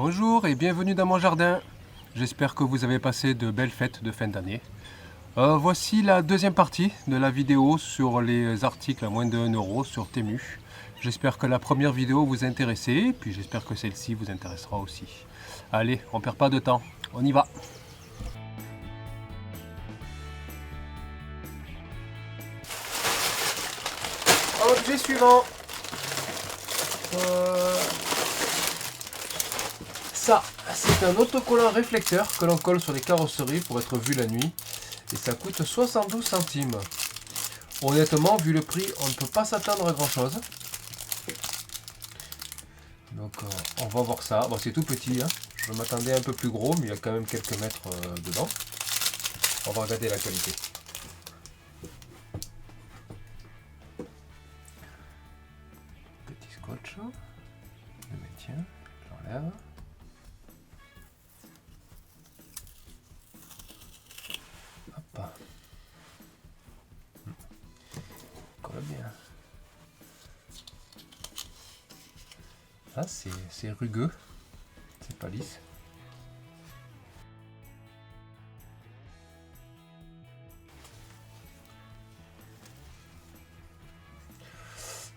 Bonjour et bienvenue dans mon jardin. J'espère que vous avez passé de belles fêtes de fin d'année. Voici la deuxième partie de la vidéo sur les articles à moins de 1 euro sur Temu. J'espère que la première vidéo vous a intéressé, puis j'espère que celle-ci vous intéressera aussi. Allez, on perd pas de temps, on y va. Objet suivant. Ça, c'est un autocollant réflecteur que l'on colle sur les carrosseries pour être vu la nuit. Et ça coûte 72 centimes. Honnêtement, vu le prix, on ne peut pas s'attendre à grand chose. Donc on va voir ça. Bon, c'est tout petit, hein. Je m'attendais un peu plus gros, mais il y a quand même quelques mètres dedans. On va regarder la qualité. Petit scotch. Le maintien. J'enlève. Hop. Colle bien. Ah, c'est rugueux. C'est pas lisse.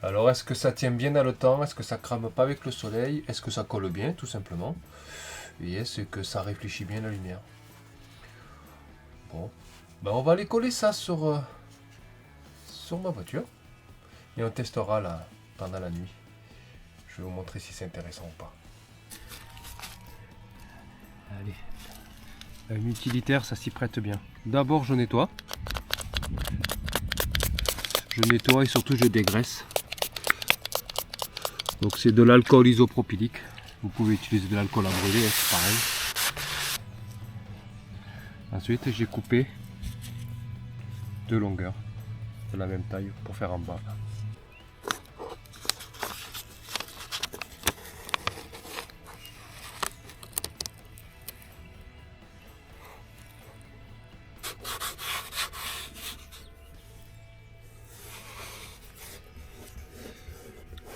Alors, est-ce que ça tient bien dans le temps? Est-ce que ça crame pas avec le soleil? Est-ce que ça colle bien, tout simplement? Et est-ce que ça réfléchit bien la lumière? Bon, ben on va aller coller ça sur ma voiture. Et on testera là pendant la nuit. Je vais vous montrer si c'est intéressant ou pas. Allez, un utilitaire, ça s'y prête bien. D'abord, je nettoie. Je nettoie et surtout je dégraisse. Donc c'est de l'alcool isopropylique. Vous pouvez utiliser de l'alcool à brûler, c'est pareil. Ensuite j'ai coupé deux longueurs de la même taille pour faire en bas.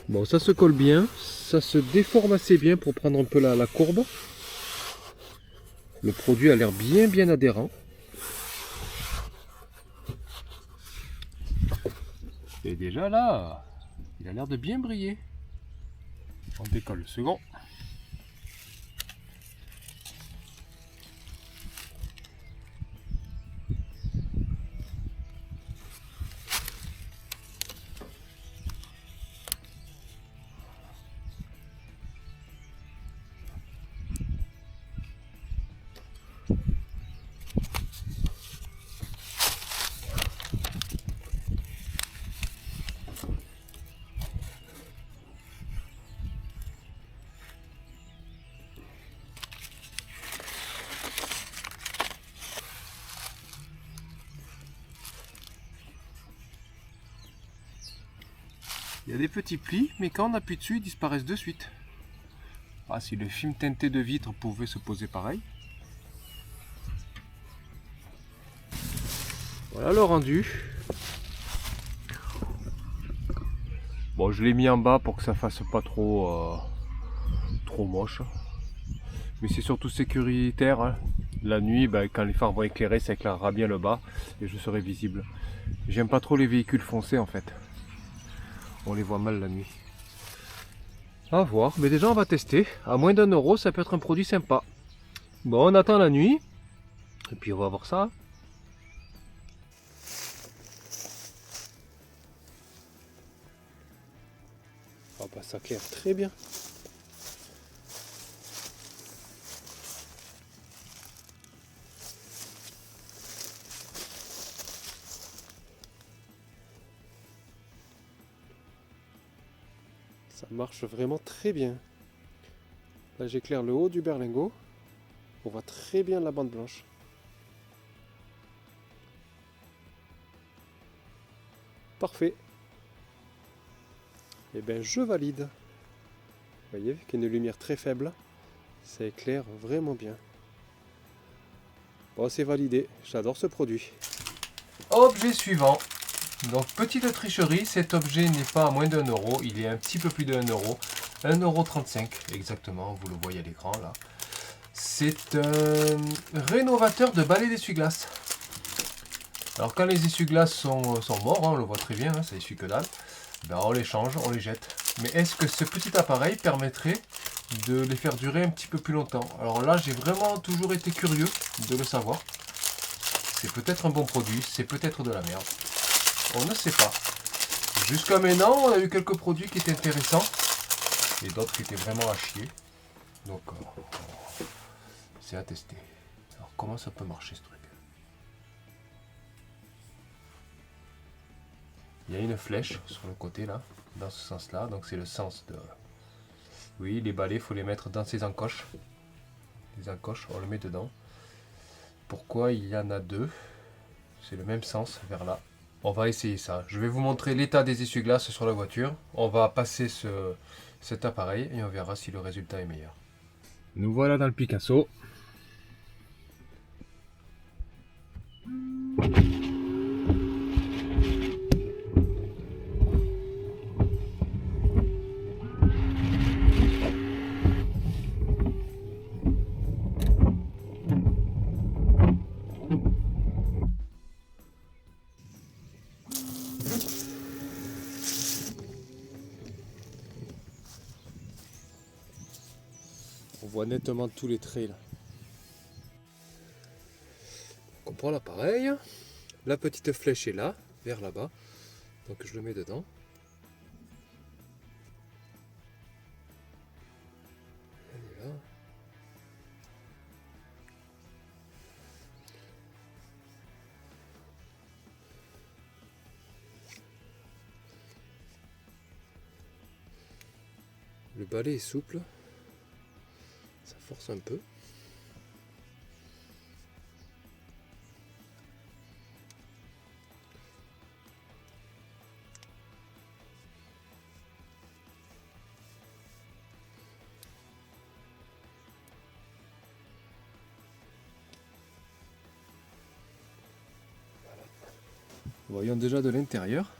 Bon, ça se colle bien, ça se déforme assez bien pour prendre un peu la courbe. Le produit a l'air bien adhérent. Et déjà là, il a l'air de bien briller. On décolle le second. Il y a des petits plis, mais quand on appuie dessus, ils disparaissent de suite. Ah, si le film teinté de vitre pouvait se poser pareil. Voilà le rendu. Bon, je l'ai mis en bas pour que ça fasse pas trop moche. Mais c'est surtout sécuritaire, hein. La nuit, quand les phares vont éclairer, ça éclairera bien le bas et je serai visible. J'aime pas trop les véhicules foncés en fait. On les voit mal la nuit. À voir, mais déjà on va tester. À moins d'1 euro, ça peut être un produit sympa. Bon, on attend la nuit. Et puis on va voir ça. Ah bah ça claire très bien. Ça marche vraiment très bien. Là j'éclaire le haut du berlingot. On voit très bien la bande blanche. Parfait. Et bien je valide. Vous voyez, avec une lumière très faible, ça éclaire vraiment bien. Bon, c'est validé. J'adore ce produit. Objet suivant. Donc petite tricherie, cet objet n'est pas à moins d'1 euro, il est un petit peu plus de 1 euro. 1,35 € exactement, vous le voyez à l'écran là. C'est un rénovateur de balai d'essuie-glace. Alors quand les essuie-glaces sont morts, on le voit très bien, ça essuie que dalle, ben on les change, on les jette. Mais est-ce que ce petit appareil permettrait de les faire durer un petit peu plus longtemps? Alors là, j'ai vraiment toujours été curieux de le savoir. C'est peut-être un bon produit, c'est peut-être de la merde. On ne sait pas. Jusqu'à maintenant, on a eu quelques produits qui étaient intéressants et d'autres qui étaient vraiment à chier. Donc, c'est à tester. Alors, comment ça peut marcher ce truc? Il y a une flèche sur le côté là, dans ce sens-là. Donc, c'est le sens de... Oui, les balais, il faut les mettre dans ces encoches. Les encoches, on le met dedans. Pourquoi il y en a deux? C'est le même sens vers là. On va essayer ça. Je vais vous montrer l'état des essuie-glaces sur la voiture. On va passer cet appareil et on verra si le résultat est meilleur. Nous voilà dans le Picasso. On voit nettement tous les traits là. On prend l'appareil. La petite flèche est là, vers là-bas. Donc je le mets dedans. Elle est là. Le balai est souple. Ça force un peu. Voyons déjà de l'intérieur.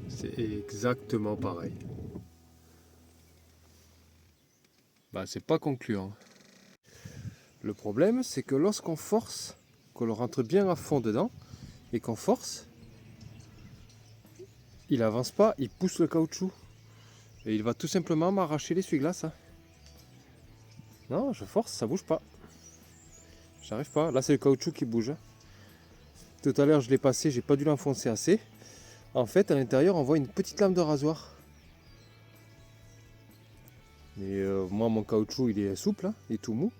C'est exactement pareil. Bah, c'est pas concluant. Le problème, c'est que lorsqu'on force, qu'on le rentre bien à fond dedans et qu'on force, il avance pas, il pousse le caoutchouc. Et il va tout simplement m'arracher l'essuie-glace. Non, je force, ça bouge pas. J'arrive pas. Là, c'est le caoutchouc qui bouge. Tout à l'heure, je l'ai passé, j'ai pas dû l'enfoncer assez. En fait, à l'intérieur, on voit une petite lame de rasoir. Mais moi, mon caoutchouc, il est souple, il est tout mou.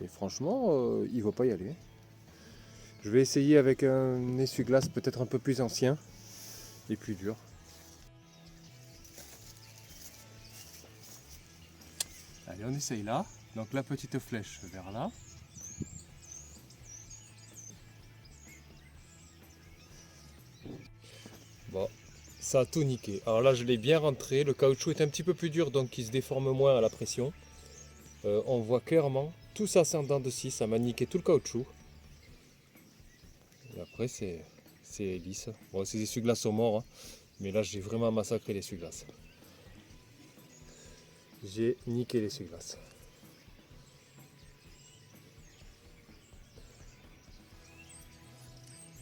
Et franchement, il va pas y aller. Je vais essayer avec un essuie-glace peut-être un peu plus ancien et plus dur. Allez, on essaye là. Donc la petite flèche vers là. Bon, ça a tout niqué. Alors là, je l'ai bien rentré. Le caoutchouc est un petit peu plus dur, donc il se déforme moins à la pression. On voit clairement, tout ça c'est en dents de scie, ça m'a niqué tout le caoutchouc. Et après, c'est lisse. Bon, ces essuie-glaces sont morts, hein, mais là, j'ai vraiment massacré l'essuie-glace. J'ai niqué l'essuie-glace.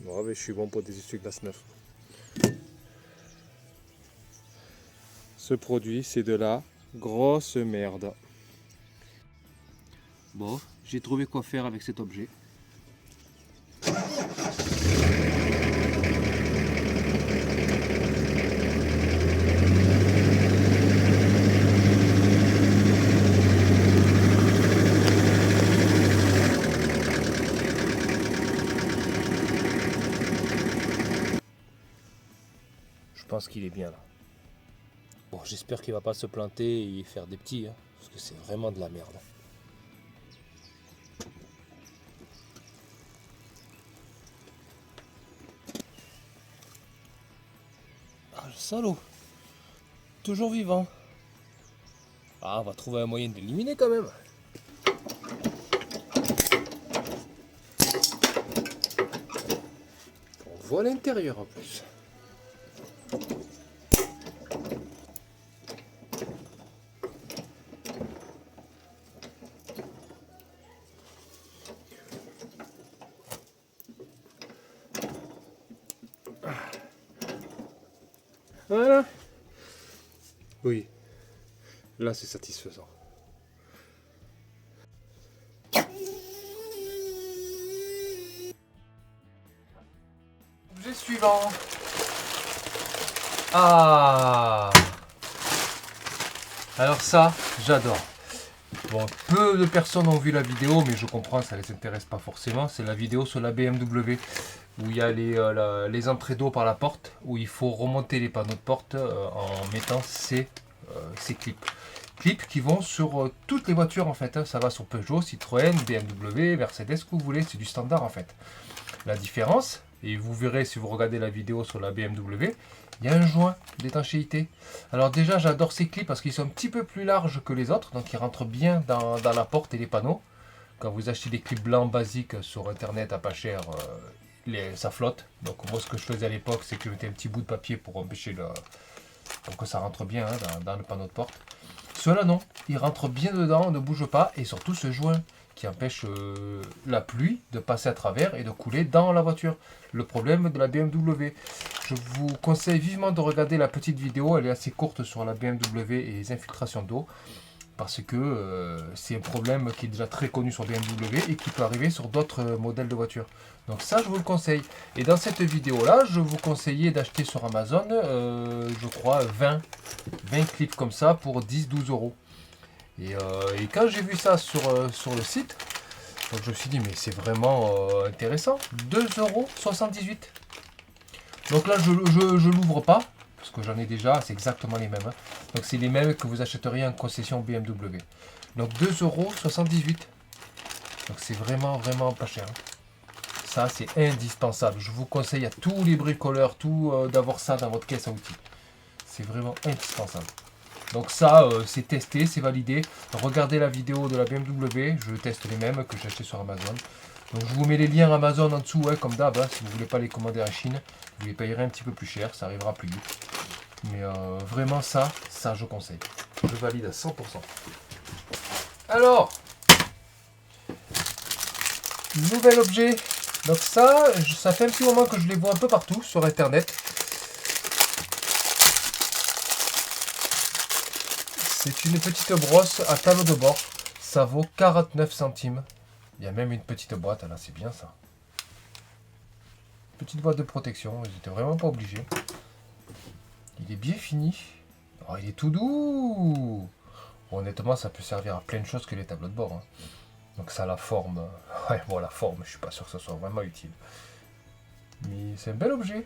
Bon, mais je suis bon pour des essuie-glaces neufs. Ce produit, c'est de la grosse merde. Bon, j'ai trouvé quoi faire avec cet objet. Je pense qu'il est bien là. Bon, j'espère qu'il va pas se planter et faire des petits, hein, parce que c'est vraiment de la merde. Ah, le salaud! Toujours vivant. Ah, on va trouver un moyen d'éliminer quand même. On voit l'intérieur en plus. Voilà. Oui. Là, c'est satisfaisant. Objet suivant. Ah. Alors ça, j'adore. Bon, peu de personnes ont vu la vidéo, mais je comprends, ça les intéresse pas forcément. C'est la vidéo sur la BMW, où il y a les entrées d'eau par la porte, où il faut remonter les panneaux de porte en mettant ces clips. Clips qui vont sur toutes les voitures en fait. Ça va sur Peugeot, Citroën, BMW, Mercedes, ce que vous voulez, c'est du standard en fait. La différence, et vous verrez si vous regardez la vidéo sur la BMW, il y a un joint d'étanchéité. Alors déjà, j'adore ces clips parce qu'ils sont un petit peu plus larges que les autres, donc ils rentrent bien dans la porte et les panneaux. Quand vous achetez des clips blancs basiques sur internet à pas cher, ça flotte. Donc moi, ce que je faisais à l'époque, c'est que je mettais un petit bout de papier pour empêcher pour que ça rentre bien dans le panneau de porte. Ceux-là non, ils rentrent bien dedans, ne bougent pas, et surtout ce joint qui empêche la pluie de passer à travers et de couler dans la voiture. Le problème de la BMW. Je vous conseille vivement de regarder la petite vidéo, elle est assez courte sur la BMW et les infiltrations d'eau, parce que c'est un problème qui est déjà très connu sur BMW et qui peut arriver sur d'autres modèles de voitures. Donc ça, je vous le conseille. Et dans cette vidéo-là, je vous conseillais d'acheter sur Amazon, je crois, 20 clips comme ça pour 10-12 euros. Et quand j'ai vu ça sur le site, donc je me suis dit, mais c'est vraiment intéressant. 2,78 €. Donc là, je l'ouvre pas, parce que j'en ai déjà, c'est exactement les mêmes. Hein. Donc c'est les mêmes que vous achèteriez en concession BMW. Donc 2,78 €. Donc c'est vraiment, vraiment pas cher. Ça, c'est indispensable. Je vous conseille à tous les bricoleurs, d'avoir ça dans votre caisse à outils. C'est vraiment indispensable. Donc ça, c'est testé, c'est validé. Regardez la vidéo de la BMW, je teste les mêmes que j'ai acheté sur Amazon. Donc je vous mets les liens Amazon en dessous, hein, comme d'hab. Hein, si vous ne voulez pas les commander à Chine, vous les payerez un petit peu plus cher, ça arrivera plus vite. Mais vraiment ça je conseille. Je valide à 100%. Alors, nouvel objet. Donc ça fait un petit moment que je les vois un peu partout sur Internet. C'est une petite brosse à tableau de bord. Ça vaut 49 centimes. Il y a même une petite boîte. Là, c'est bien ça. Petite boîte de protection. Ils n'étaient vraiment pas obligés. Il est bien fini. Oh, il est tout doux. Honnêtement, ça peut servir à plein de choses que les tableaux de bord. Hein. Donc ça a la forme. Ouais, bon, la forme, je suis pas sûr que ça soit vraiment utile. Mais c'est un bel objet.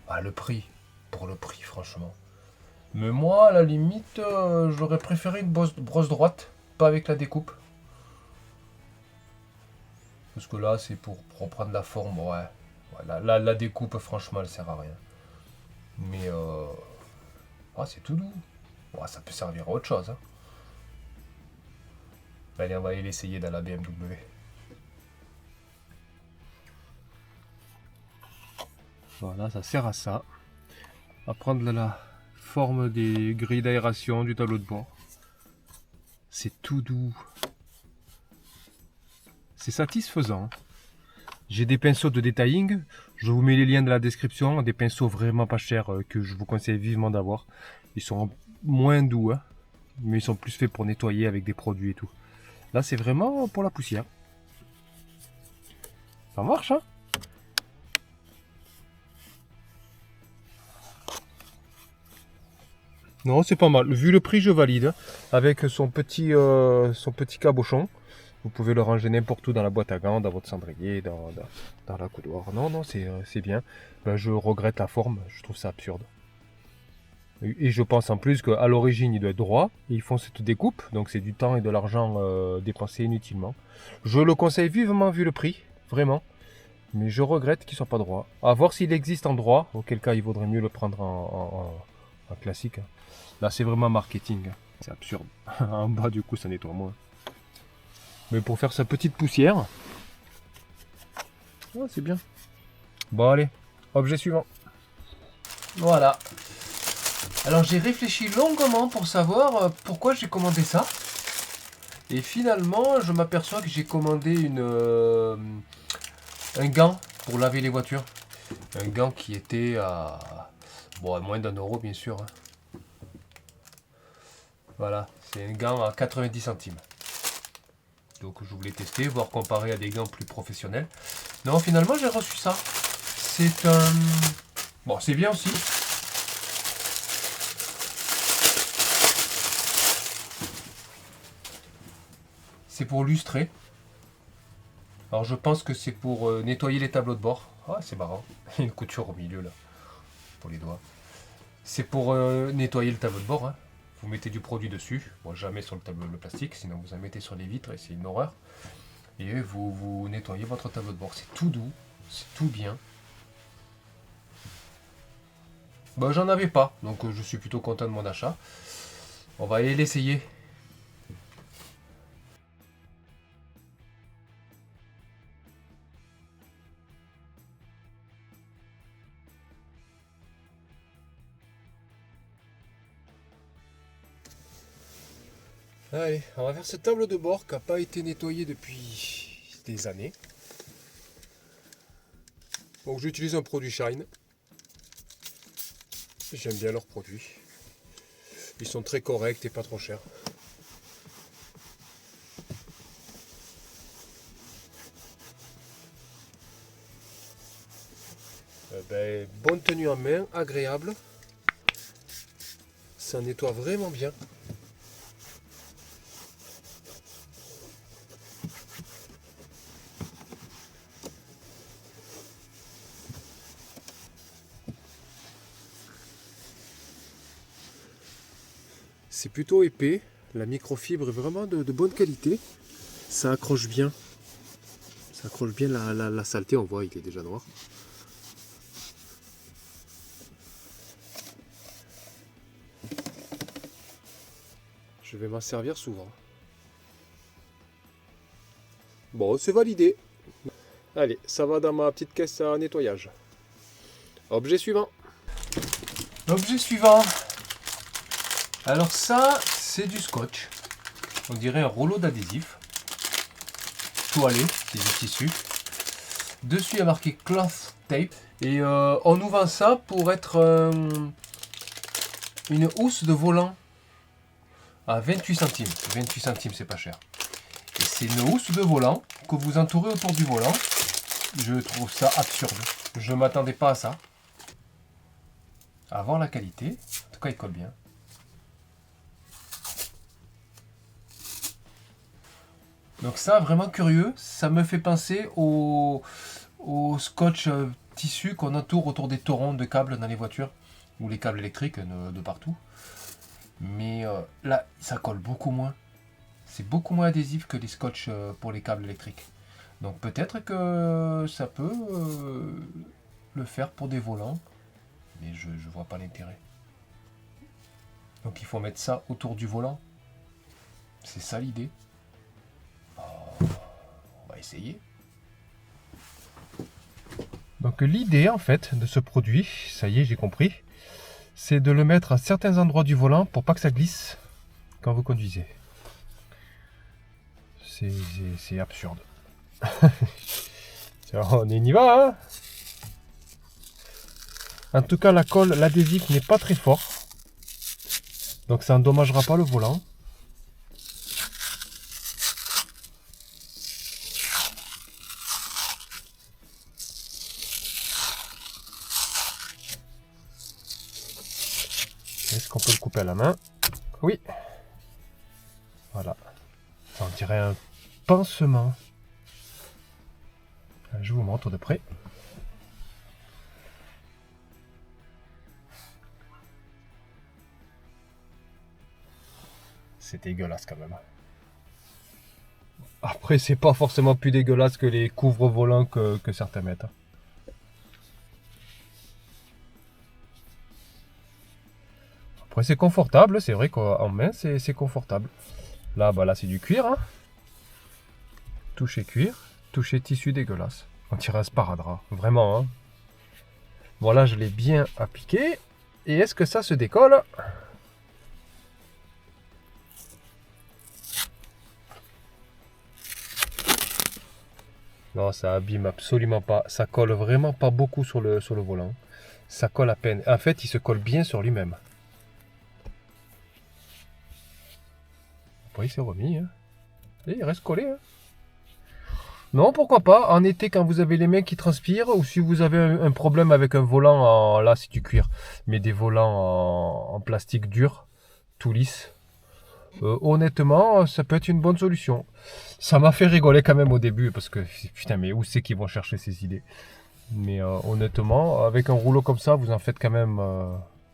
Ah, le prix. Pour le prix, franchement. Mais moi, à la limite, j'aurais préféré une brosse droite, pas avec la découpe. Parce que là, c'est pour prendre la forme, ouais. La découpe, franchement, elle sert à rien. Mais, c'est tout doux. Ouais, ça peut servir à autre chose. Hein. Allez, on va aller l'essayer dans la BMW. Voilà, ça sert à ça. À prendre la forme des grilles d'aération du tableau de bord. C'est tout doux. C'est satisfaisant. J'ai des pinceaux de detailing. Je vous mets les liens dans la description. Des pinceaux vraiment pas chers que je vous conseille vivement d'avoir. Ils sont moins doux, hein, mais ils sont plus faits pour nettoyer avec des produits et tout. Là, c'est vraiment pour la poussière. Ça marche, hein? Non, c'est pas mal. Vu le prix, je valide. Avec son petit cabochon. Vous pouvez le ranger n'importe où dans la boîte à gants, dans votre cendrier, dans la coudoir. Non, c'est bien. Ben, je regrette la forme. Je trouve ça absurde. Et je pense en plus qu'à l'origine, il doit être droit. Ils font cette découpe. Donc c'est du temps et de l'argent dépensé inutilement. Je le conseille vivement vu le prix. Vraiment. Mais je regrette qu'il ne soit pas droit. À voir s'il existe en droit. Auquel cas, il vaudrait mieux le prendre en classique. Là, c'est vraiment marketing. C'est absurde. En bas du coup ça nettoie moins. Mais pour faire sa petite poussière, oh, c'est bien. Bon allez, objet suivant. Voilà. Alors j'ai réfléchi longuement pour savoir pourquoi j'ai commandé ça. Et finalement je m'aperçois que j'ai commandé un gant pour laver les voitures. Un gant qui était à, bon, à moins d'1 € bien sûr. Voilà, c'est un gant à 90 centimes. Donc je voulais tester, voir comparer à des gants plus professionnels. Non, finalement j'ai reçu ça. C'est un... Bon, c'est bien aussi. C'est pour lustrer. Alors je pense que c'est pour nettoyer les tableaux de bord. Ah, c'est marrant. Il y a une couture au milieu là. Pour les doigts. C'est pour nettoyer le tableau de bord. Hein. Vous mettez du produit dessus. Bon, jamais sur le plastique, sinon vous en mettez sur les vitres et c'est une horreur. Et vous nettoyez votre tableau de bord. C'est tout doux. C'est tout bien. Bah, j'en avais pas. Donc je suis plutôt content de mon achat. On va aller l'essayer. Allez, on va faire cette table de bord qui n'a pas été nettoyée depuis des années. Donc j'utilise un produit Shine. J'aime bien leurs produits. Ils sont très corrects et pas trop chers. Bonne tenue en main, agréable. Ça nettoie vraiment bien. C'est plutôt épais. La microfibre est vraiment de bonne qualité. Ça accroche bien. Ça accroche bien la saleté. On voit, il est déjà noir. Je vais m'en servir souvent. Bon, c'est validé. Allez, ça va dans ma petite caisse à nettoyage. Objet suivant. L'objet suivant. Alors ça, c'est du scotch. On dirait un rouleau d'adhésif. Toilé, c'est du tissu. Dessus, il y a marqué cloth tape. Et on nous vend ça pour être une housse de volant à 28 centimes. 28 centimes, c'est pas cher. Et c'est une housse de volant que vous entourez autour du volant. Je trouve ça absurde. Je m'attendais pas à ça. À voir la qualité. En tout cas, il colle bien. Donc ça, vraiment curieux. Ça me fait penser au scotch tissu qu'on entoure autour des torrents de câbles dans les voitures. Ou les câbles électriques de partout. Mais là, ça colle beaucoup moins. C'est beaucoup moins adhésif que les scotch pour les câbles électriques. Donc peut-être que ça peut le faire pour des volants. Mais je vois pas l'intérêt. Donc il faut mettre ça autour du volant. C'est ça l'idée. On va essayer. Donc l'idée en fait de ce produit, ça y est j'ai compris, c'est de le mettre à certains endroits du volant pour pas que ça glisse quand vous conduisez. C'est absurde. On y va hein. En tout cas la colle, l'adhésif n'est pas très fort. Donc ça endommagera pas le volant. Est-ce qu'on peut le couper à la main? Oui. Voilà. Ça on dirait un pansement. Je vous montre de près. C'est dégueulasse quand même. Après, c'est pas forcément plus dégueulasse que les couvre-volants que certains mettent. Après c'est confortable, c'est vrai qu'en main c'est confortable. Là, bah là c'est du cuir. Hein. Toucher cuir, toucher tissu dégueulasse. On dirait un sparadrap, vraiment. Hein. Voilà, je l'ai bien appliqué. Et est-ce que ça se décolle? Non, ça abîme absolument pas. Ça colle vraiment pas beaucoup sur le volant. Ça colle à peine. En fait, il se colle bien sur lui-même. Après, il s'est remis. Hein. Et il reste collé. Hein. Non, pourquoi pas. En été, quand vous avez les mains qui transpirent, ou si vous avez un problème avec un volant, là c'est du cuir, mais des volants en plastique dur, tout lisse. Honnêtement, ça peut être une bonne solution. Ça m'a fait rigoler quand même au début, parce que putain, mais où c'est qu'ils vont chercher ces idées? Mais honnêtement, avec un rouleau comme ça, vous en faites quand même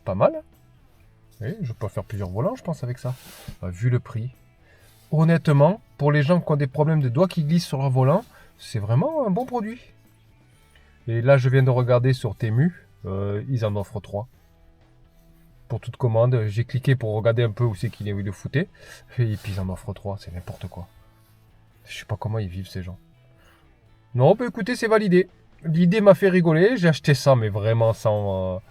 pas mal. Et je peux faire plusieurs volants, je pense, avec ça. Vu le prix. Honnêtement, pour les gens qui ont des problèmes de doigts qui glissent sur leur volant, c'est vraiment un bon produit. Et là, je viens de regarder sur Temu, ils en offrent 3. Pour toute commande, j'ai cliqué pour regarder un peu où c'est qu'il est, où il le foutait. Et puis ils en offrent 3, c'est n'importe quoi. Je sais pas comment ils vivent ces gens. Non, bah écoutez, c'est validé. L'idée m'a fait rigoler, j'ai acheté ça, mais vraiment sans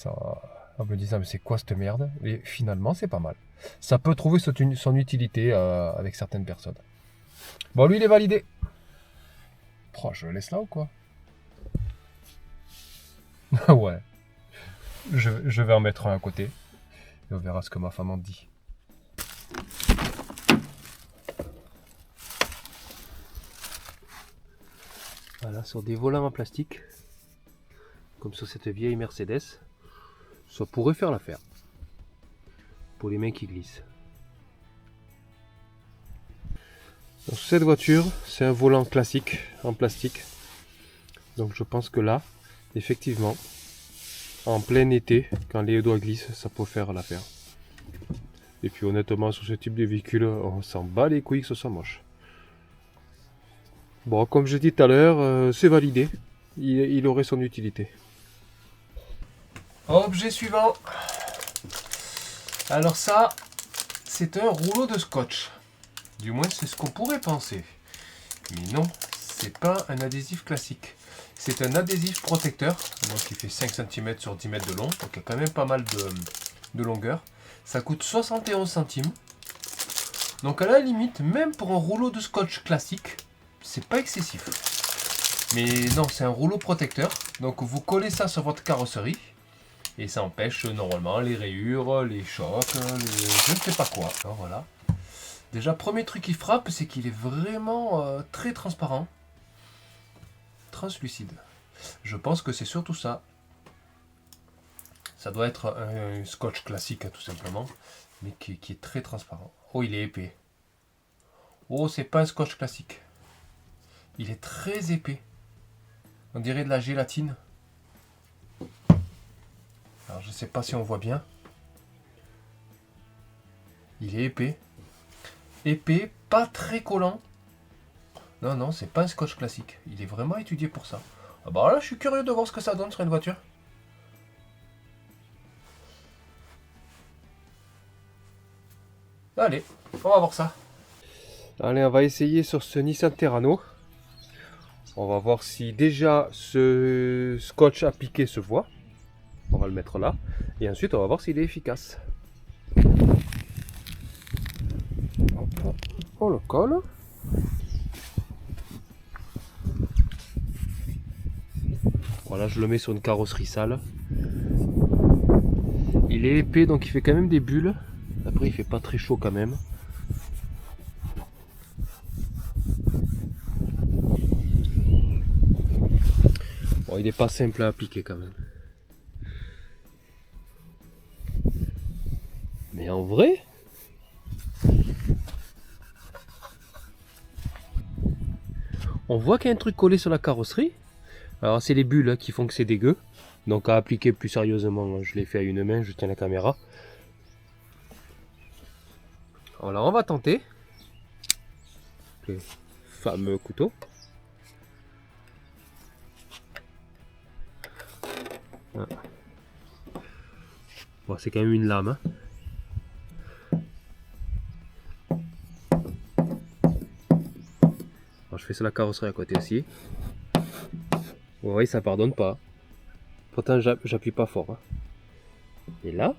en me disant, mais c'est quoi cette merde? Et finalement, c'est pas mal. Ça peut trouver son utilité avec certaines personnes. Bon, lui, il est validé. Oh, je le laisse là ou quoi? Ouais. Je vais en mettre un à côté. Et on verra ce que ma femme en dit. Voilà, sur des volants en plastique. Comme sur cette vieille Mercedes. Ça pourrait faire l'affaire. Pour les mains qui glissent. Donc, cette voiture, c'est un volant classique en plastique. Donc je pense que là, effectivement, en plein été, quand les doigts glissent, ça peut faire l'affaire. Et puis honnêtement, sur ce type de véhicule, on s'en bat les couilles que ce soit moche. Bon, comme je dis tout à l'heure, c'est validé. Il aurait son utilité. Objet suivant. Alors ça, c'est un rouleau de scotch. Du moins, c'est ce qu'on pourrait penser. Mais non, c'est pas un adhésif classique. C'est un adhésif protecteur, donc qui fait 5 cm sur 10 mètres de long, donc il y a quand même pas mal de longueur. Ça coûte 71 centimes. Donc à la limite, même pour un rouleau de scotch classique, c'est pas excessif. Mais non, c'est un rouleau protecteur, donc vous collez ça sur votre carrosserie, et ça empêche normalement les rayures, les chocs, je ne sais pas quoi. Alors, voilà. Déjà, premier truc qui frappe, c'est qu'il est vraiment très transparent. Translucide. Je pense que c'est surtout ça. Ça doit être un scotch classique, tout simplement, mais qui est très transparent. Oh, il est épais. Oh, c'est pas un scotch classique. Il est très épais. On dirait de la gélatine. Alors, je sais pas si on voit bien. Il est épais. Épais, pas très collant. Non, non, c'est pas un scotch classique. Il est vraiment étudié pour ça. Ah bah là, je suis curieux de voir ce que ça donne sur une voiture. Allez, on va voir ça. Allez, on va essayer sur ce Nissan Terrano. On va voir si déjà ce scotch appliqué se voit. On va le mettre là. Et ensuite, on va voir s'il est efficace. On le colle. Voilà, je le mets sur une carrosserie sale. Il est épais, donc il fait quand même des bulles. Après, il fait pas très chaud quand même. Bon, il est pas simple à appliquer quand même. Mais en vrai, on voit qu'il y a un truc collé sur la carrosserie. Alors c'est les bulles qui font que c'est dégueu. Donc à appliquer plus sérieusement, je l'ai fait à une main, je tiens la caméra. Alors on va tenter. Le fameux couteau. Bon, c'est quand même une lame. Alors, je fais sur la carrosserie à côté aussi. Vous voyez, ça pardonne pas. Pourtant, j'appuie pas fort. Et là,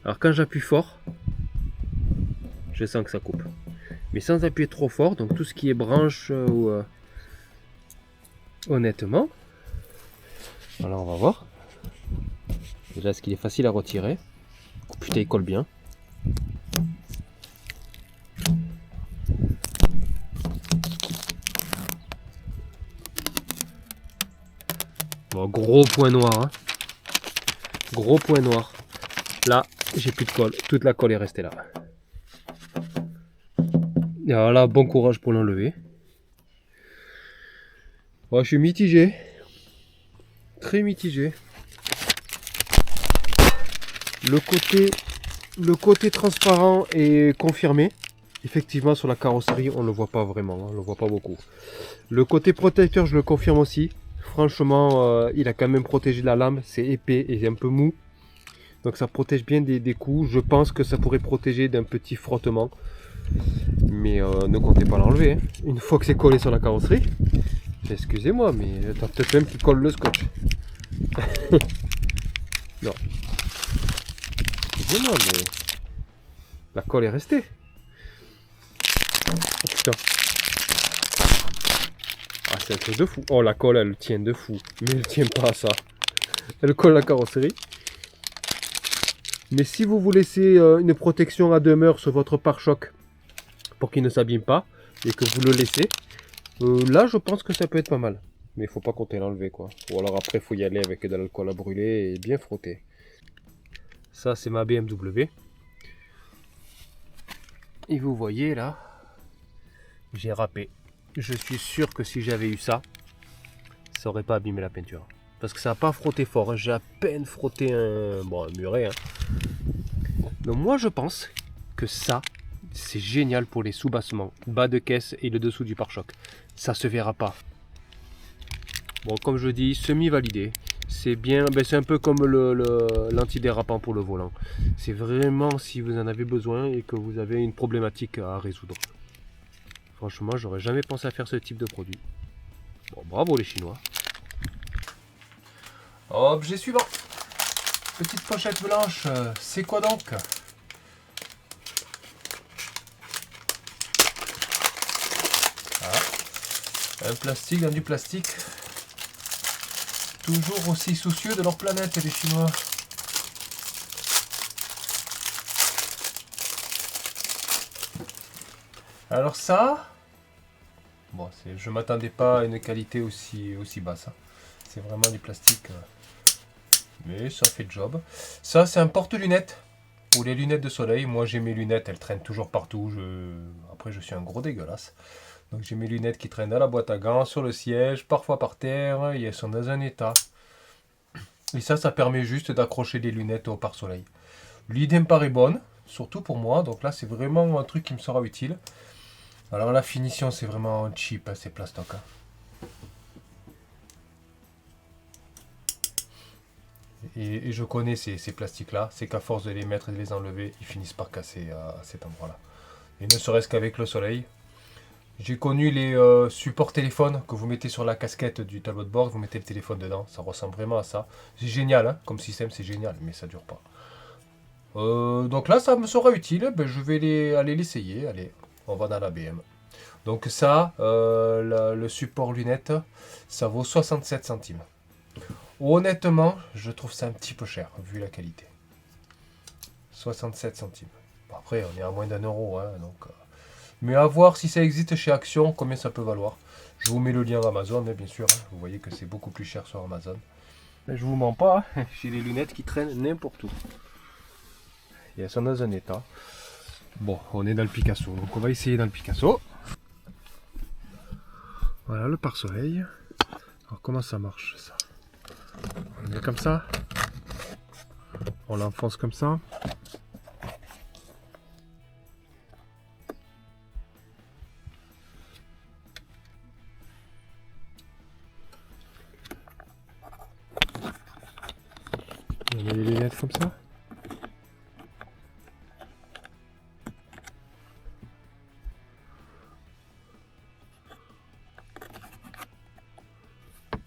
alors quand j'appuie fort, je sens que ça coupe. Mais sans appuyer trop fort, donc tout ce qui est branche ou honnêtement, alors on va voir. Déjà, est-ce qu'il est facile à retirer? Oh, putain, il colle bien. Bon, gros point noir. Hein. Gros point noir. Là, j'ai plus de colle. Toute la colle est restée là. Et alors là, bon courage pour l'enlever. Bon, je suis mitigé. Très mitigé. Le côté transparent est confirmé. Effectivement, sur la carrosserie, on ne le voit pas vraiment. On ne le voit pas beaucoup. Le côté protecteur, je le confirme aussi. Franchement, il a quand même protégé la lame. C'est épais et un peu mou. Donc ça protège bien des coups. Je pense que ça pourrait protéger d'un petit frottement. Mais ne comptez pas l'enlever. Hein. Une fois que c'est collé sur la carrosserie. Excusez-moi, mais t'as peut-être même qui colle le scotch. Non. Excusez-moi, mais la colle est restée. Oh putain. Ah, c'est un truc de fou. Oh, la colle, elle tient de fou. Mais elle tient pas à ça. Elle colle la carrosserie. Mais si vous vous laissez une protection à demeure sur votre pare-choc pour qu'il ne s'abîme pas et que vous le laissez, là, je pense que ça peut être pas mal. Mais il faut pas compter l'enlever, quoi. Ou alors après, il faut y aller avec de l'alcool à brûler et bien frotter. Ça, c'est ma BMW. Et vous voyez, là, j'ai râpé. Je suis sûr que si j'avais eu ça, ça aurait pas abîmé la peinture. Parce que ça n'a pas frotté fort. Hein. J'ai à peine frotté un muret. Hein. Donc moi, je pense que ça, c'est génial pour les sous-bassements, bas de caisse et le dessous du pare-choc. Ça se verra pas. Bon, comme je dis, semi-validé. C'est bien, ben c'est un peu comme l'antidérapant pour le volant. C'est vraiment si vous en avez besoin et que vous avez une problématique à résoudre. Franchement, j'aurais jamais pensé à faire ce type de produit. Bon, bravo les Chinois. Objet suivant. Petite pochette blanche. C'est quoi donc? Ah, un plastique dans du plastique. Toujours aussi soucieux de leur planète, les Chinois. Alors ça, bon, je m'attendais pas à une qualité aussi basse. Hein. C'est vraiment du plastique, mais ça fait le job. Ça, c'est un porte-lunettes pour les lunettes de soleil. Moi, j'ai mes lunettes, elles traînent toujours partout. Après, je suis un gros dégueulasse. Donc, j'ai mes lunettes qui traînent dans la boîte à gants, sur le siège, parfois par terre. Et elles sont dans un état. Et ça permet juste d'accrocher les lunettes au pare-soleil. L'idée me paraît bonne, surtout pour moi. Donc là, c'est vraiment un truc qui me sera utile. Alors la finition, c'est vraiment cheap, hein, c'est plastoc. Hein. Et je connais ces plastiques-là. C'est qu'à force de les mettre et de les enlever, ils finissent par casser à cet endroit-là. Et ne serait-ce qu'avec le soleil. J'ai connu les supports téléphone que vous mettez sur la casquette du tableau de bord, vous mettez le téléphone dedans, ça ressemble vraiment à ça. C'est génial, hein, comme système, c'est génial, mais ça dure pas. Donc là, ça me sera utile, ben, je vais aller l'essayer, allez, on va dans la BM. Donc ça, le support lunettes, ça vaut 67 centimes. Honnêtement, je trouve ça un petit peu cher, vu la qualité. 67 centimes. Bon, après, on est à moins d'1 euro, hein, donc... Mais à voir si ça existe chez Action, combien ça peut valoir. Je vous mets le lien Amazon, bien sûr. Hein. Vous voyez que c'est beaucoup plus cher sur Amazon. Mais je vous mens pas, hein. J'ai les lunettes qui traînent n'importe où. Et elles sont dans un état. Bon, on est dans le Picasso, donc on va essayer dans le Picasso. Voilà le pare-soleil. Alors comment ça marche ça? On met comme ça. On l'enfonce comme ça. comme ça.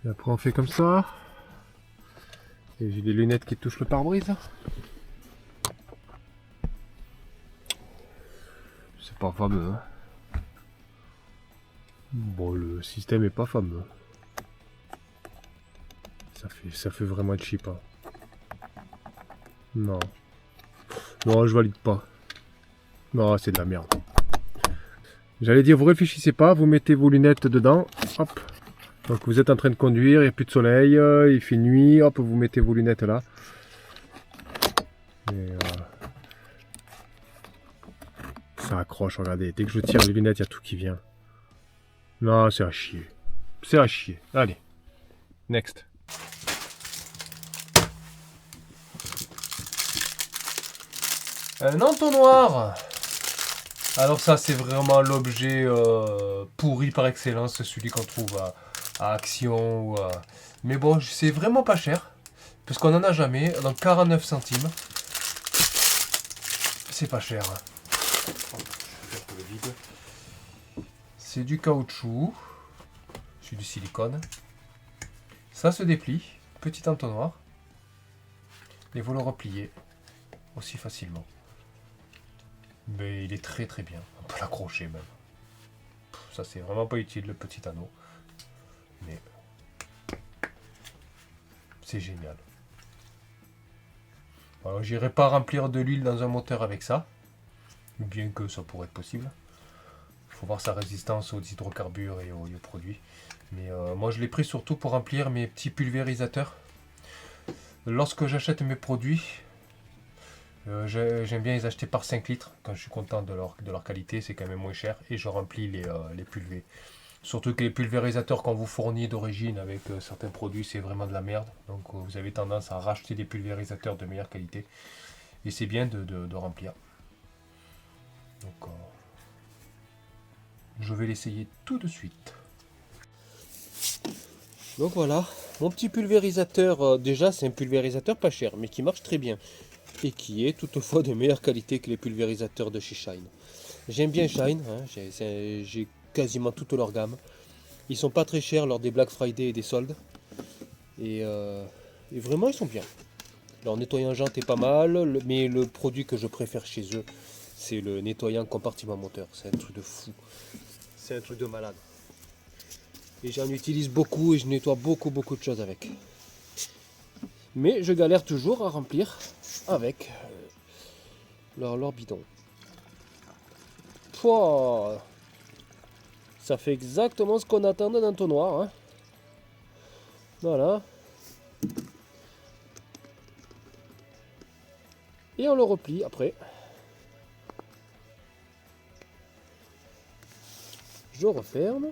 Et après on fait comme ça. Et j'ai des lunettes qui touchent le pare-brise. C'est pas fameux. Hein. Bon, le système est pas fameux. Ça fait vraiment cheap. Hein. Non. Non, je valide pas. Non, c'est de la merde. J'allais dire, vous réfléchissez pas, vous mettez vos lunettes dedans. Hop. Donc vous êtes en train de conduire, il n'y a plus de soleil, il fait nuit, hop, vous mettez vos lunettes là. Et, ça accroche, regardez. Dès que je tire les lunettes, il y a tout qui vient. Non, c'est à chier. C'est à chier. Allez. Next. Un entonnoir. Alors ça, c'est vraiment l'objet pourri par excellence, celui qu'on trouve à Action. Ou à... Mais bon, c'est vraiment pas cher. Parce qu'on n'en a jamais. Donc 49 centimes. C'est pas cher. C'est du caoutchouc. C'est du silicone. Ça se déplie. Petit entonnoir. Et vous le repliez aussi facilement. Mais il est très très bien. On peut l'accrocher même. Ça c'est vraiment pas utile le petit anneau. Mais c'est génial. Alors j'irai pas remplir de l'huile dans un moteur avec ça. Bien que ça pourrait être possible. Il faut voir sa résistance aux hydrocarbures et aux produits. Mais moi je l'ai pris surtout pour remplir mes petits pulvérisateurs. Lorsque j'achète mes produits, j'aime bien les acheter par 5 litres quand je suis content de leur qualité, c'est quand même moins cher et je remplis les pulvés. Surtout que les pulvérisateurs qu'on vous fournit d'origine avec certains produits, c'est vraiment de la merde. Donc vous avez tendance à racheter des pulvérisateurs de meilleure qualité et c'est bien de remplir. Donc je vais l'essayer tout de suite. Donc voilà, mon petit pulvérisateur, déjà c'est un pulvérisateur pas cher mais qui marche très bien. Et qui est toutefois de meilleure qualité que les pulvérisateurs de chez Shine. J'aime bien Shine, hein, j'ai quasiment toute leur gamme. Ils sont pas très chers lors des Black Friday et des soldes. Et vraiment ils sont bien. Leur nettoyant jante est pas mal, mais le produit que je préfère chez eux, c'est le nettoyant compartiment moteur. C'est un truc de fou. C'est un truc de malade. Et j'en utilise beaucoup et je nettoie beaucoup de choses avec. Mais je galère toujours à remplir avec leur bidon. Pouah, ça fait exactement ce qu'on attend d'un entonnoir. Hein. Voilà. Et on le replie après. Je referme.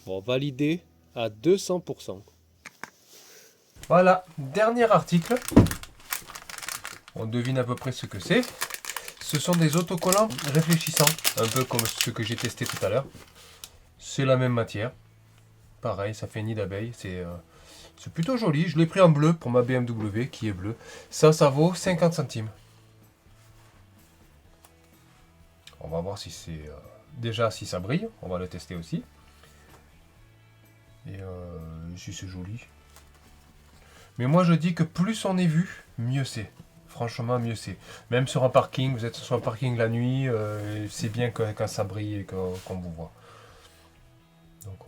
Bon, validé à 200%. Voilà, dernier article. On devine à peu près ce que c'est. Ce sont des autocollants réfléchissants, un peu comme ceux que j'ai testé tout à l'heure. C'est la même matière. Pareil, ça fait nid d'abeille. C'est plutôt joli. Je l'ai pris en bleu pour ma BMW qui est bleue. Ça vaut 50 centimes. On va voir si c'est... déjà, si ça brille. On va le tester aussi. Et si c'est joli. Mais moi, je dis que plus on est vu, mieux c'est. Franchement, mieux c'est. Même sur un parking, vous êtes sur un parking la nuit, c'est bien quand ça brille et qu'on vous voit. Donc,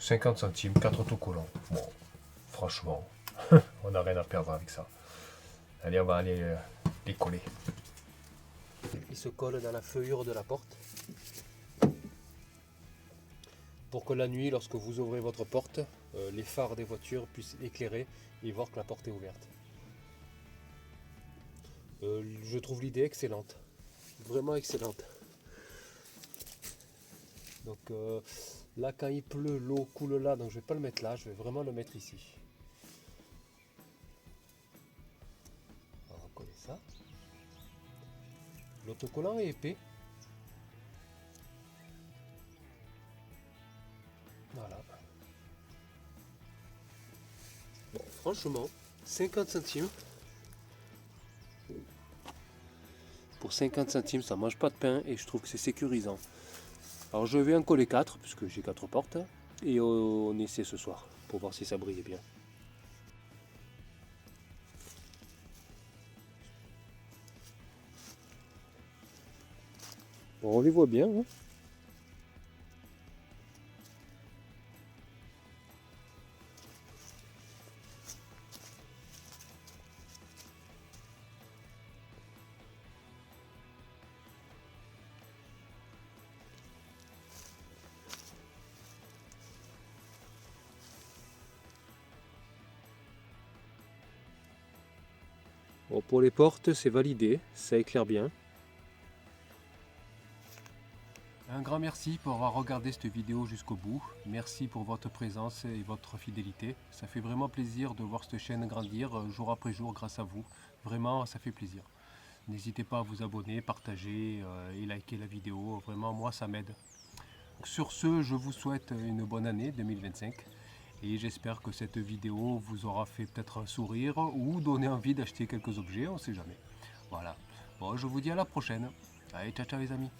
50 centimes, 4 autocollants. Bon, franchement, on n'a rien à perdre avec ça. Allez, on va aller les coller. Ils se collent dans la feuillure de la porte. Pour que la nuit, lorsque vous ouvrez votre porte, les phares des voitures puissent éclairer et voir que la porte est ouverte. Je trouve l'idée excellente, vraiment excellente. Donc là, quand il pleut, l'eau coule là, donc je vais pas le mettre là, je vais vraiment le mettre ici. On va coller ça. L'autocollant est épais. Voilà. franchement, 50 centimes. Pour 50 centimes, ça mange pas de pain et je trouve que c'est sécurisant. Alors je vais en coller 4, puisque j'ai 4 portes, et on essaie ce soir, pour voir si ça brille bien. Bon, on les voit bien, hein. Bon, pour les portes, c'est validé, ça éclaire bien. Un grand merci pour avoir regardé cette vidéo jusqu'au bout. Merci pour votre présence et votre fidélité. Ça fait vraiment plaisir de voir cette chaîne grandir jour après jour grâce à vous. Vraiment, ça fait plaisir. N'hésitez pas à vous abonner, partager et liker la vidéo. Vraiment, moi, ça m'aide. Sur ce, je vous souhaite une bonne année 2025. Et j'espère que cette vidéo vous aura fait peut-être un sourire ou donner envie d'acheter quelques objets, on ne sait jamais. Voilà. Bon, je vous dis à la prochaine. Allez, ciao ciao les amis.